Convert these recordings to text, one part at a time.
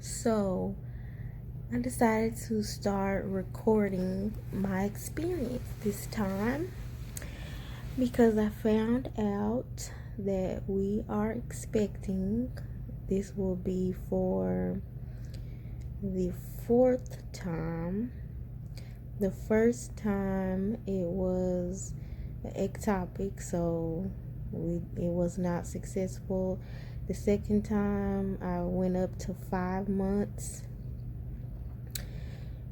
So I decided to start recording my experience this time because I found out that we are expecting. This will be for the fourth time. The first time it was ectopic, so it was not successful. The second time I went up to 5 months,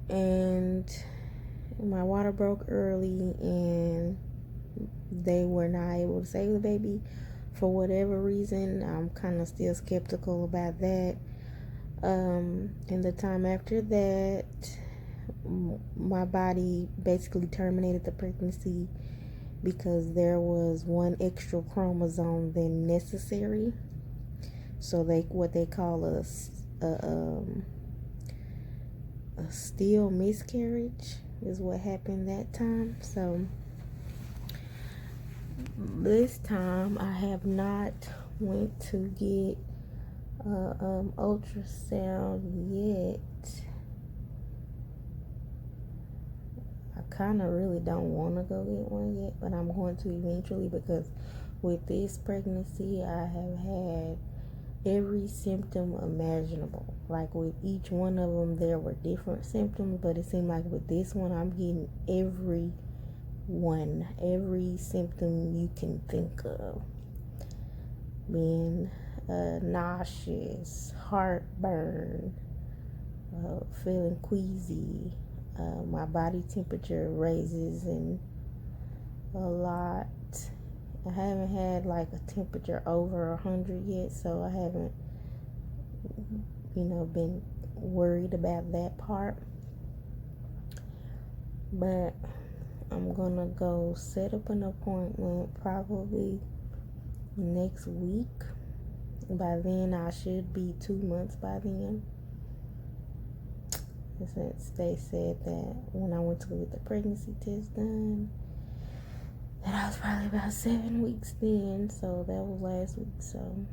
and my water broke early, and they were not able to save the baby for whatever reason. I'm kind of still skeptical about that. And the time after that, my body basically terminated the pregnancy because there was one extra chromosome than necessary. So what they call a still miscarriage is what happened that time. So this time I have not went to get ultrasound yet. I kind of really don't want to go get one yet, but I'm going to eventually, because with this pregnancy I have had every symptom imaginable. Like with each one of them there were different symptoms, but it seemed like with this one I'm getting every symptom you can think of. Being nauseous, heartburn, feeling queasy, my body temperature raises and a lot. I haven't had like a temperature over 100 yet, so I haven't, been worried about that part. But I'm gonna go set up an appointment probably next week. By then I should be 2 months by then. Since they said that when I went to get the pregnancy test done, that I was probably about 7 weeks then. So that was last week. So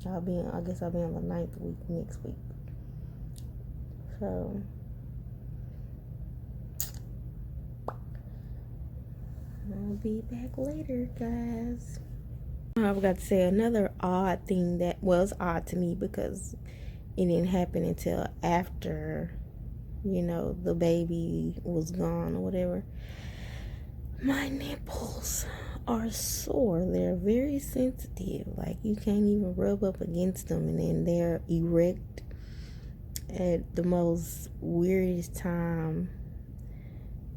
I guess I'll be on the 9th week next week. So I'll be back later, guys. I forgot to say another odd thing that was odd to me, because it didn't happen until after, the baby was gone or whatever. My nipples are sore. They're very sensitive. Like, you can't even rub up against them, and then they're erect at the most weirdest time.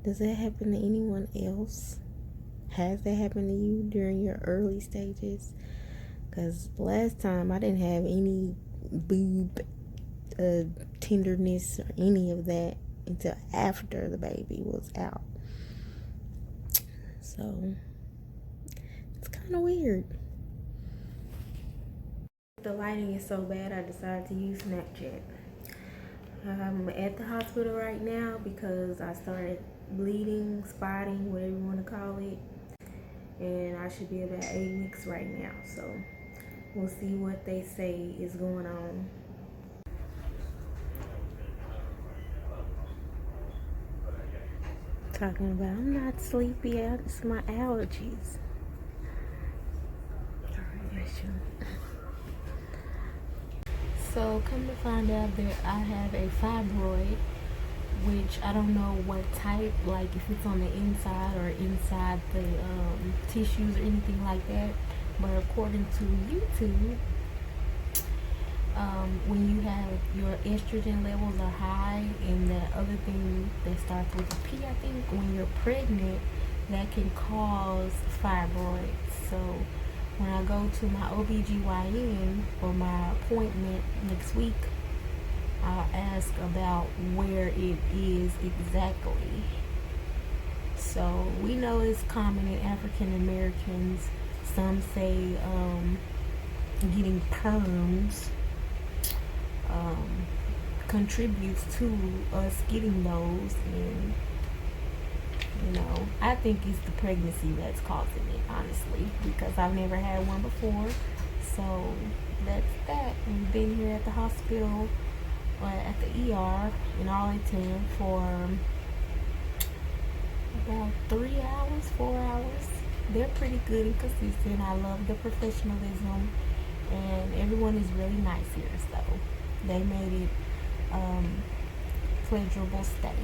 Does that happen to anyone else? Has that happened to you during your early stages? Because last time I didn't have any boob tenderness or any of that until after the baby was out. So it's kind of weird. The lighting is so bad I decided to use Snapchat. I'm at the hospital right now because I started bleeding, spotting, whatever you want to call it, and I should be about 8 weeks right now. So we'll see what they say is going on. Talking about I'm not sleepy, it's my allergies. So come to find out that I have a fibroid, which I don't know what type, like if it's on the inside or inside the tissues or anything like that. But according to YouTube, when you have your estrogen levels are high, and the other thing that starts with a P, I think, when you're pregnant, that can cause fibroids. So when I go to my OBGYN for my appointment next week, I'll ask about where it is exactly. So we know it's common in African Americans. Some say getting perms contributes to us getting those, and I think it's the pregnancy that's causing it, honestly, because I've never had one before. So that's that. We've been here at the hospital at the ER in Arlington for about 3 hours, 4 hours. They're pretty good and consistent. I love the professionalism, and everyone is really nice here. So they made it pleasurable stay.